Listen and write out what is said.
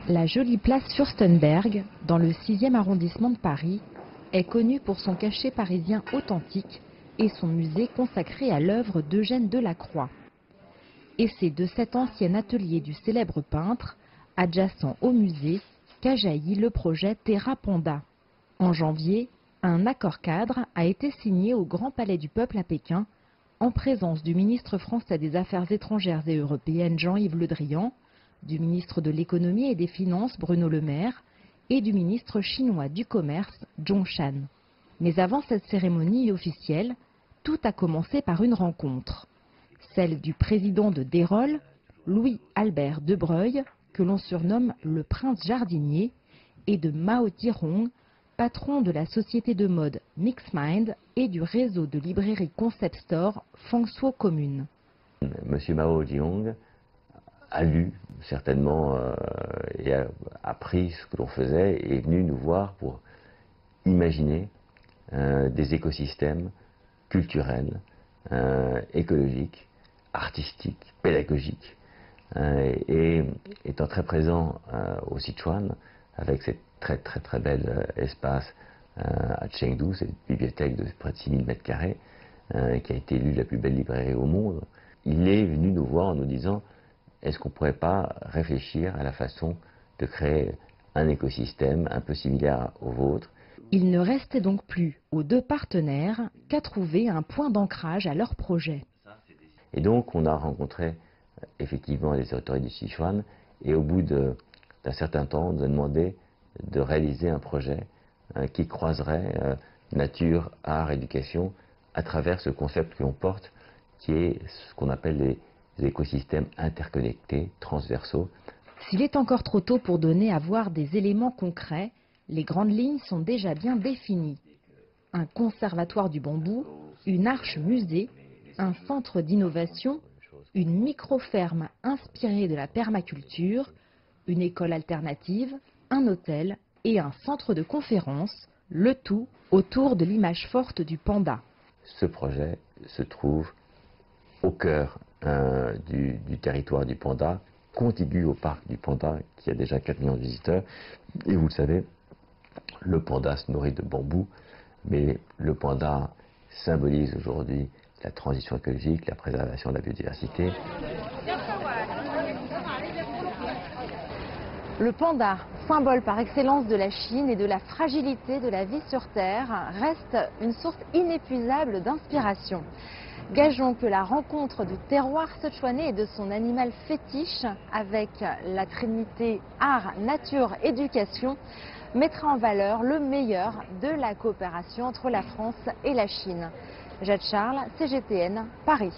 La jolie place Fürstenberg, dans le 6e arrondissement de Paris, est connue pour son cachet parisien authentique et son musée consacré à l'œuvre d'Eugène Delacroix. Et c'est de cet ancien atelier du célèbre peintre, adjacent au musée, qu'a jailli le projet Terra Panda. En janvier, un accord-cadre a été signé au Grand Palais du Peuple à Pékin, en présence du ministre français des Affaires étrangères et européennes Jean-Yves Le Drian, du ministre de l'Économie et des Finances Bruno Le Maire et du ministre chinois du Commerce Zhong Shan. Mais avant cette cérémonie officielle, tout a commencé par une rencontre. Celle du président de Dérol, Louis-Albert Debreuil, que l'on surnomme le prince jardinier, et de Mao Tirong, patron de la société de mode Mixmind et du réseau de librairies Concept Store Fangsuo Commune. Monsieur Mao Zedong a lu certainement et a appris ce que l'on faisait et est venu nous voir pour imaginer des écosystèmes culturels, écologiques, artistiques, pédagogiques. Et étant très présent au Sichuan, avec cette très bel espace à Chengdu, cette bibliothèque de près de 6000 m², qui a été élue la plus belle librairie au monde, il est venu nous voir en nous disant: est-ce qu'on ne pourrait pas réfléchir à la façon de créer un écosystème un peu similaire au vôtre? Il ne restait donc plus aux deux partenaires qu'à trouver un point d'ancrage à leur projet. Et donc on a rencontré effectivement les autorités du Sichuan, et au bout d'un certain temps, on nous a demandé de réaliser un projet qui croiserait nature, art, éducation à travers ce concept que l'on porte, qui est ce qu'on appelle les écosystèmes interconnectés, transversaux. S'il est encore trop tôt pour donner à voir des éléments concrets, les grandes lignes sont déjà bien définies. Un conservatoire du bambou, une arche musée, un centre d'innovation, une micro-ferme inspirée de la permaculture, une école alternative, un hôtel et un centre de conférence, le tout autour de l'image forte du panda. Ce projet se trouve au cœur du territoire du panda, contigu au parc du panda qui a déjà 4 millions de visiteurs. Et vous le savez, le panda se nourrit de bambou, mais le panda symbolise aujourd'hui la transition écologique, la préservation de la biodiversité. Le panda, symbole par excellence de la Chine et de la fragilité de la vie sur Terre, reste une source inépuisable d'inspiration. Gageons que la rencontre du terroir sichuanais et de son animal fétiche avec la trinité art, nature, éducation mettra en valeur le meilleur de la coopération entre la France et la Chine. Jade Charles, CGTN, Paris.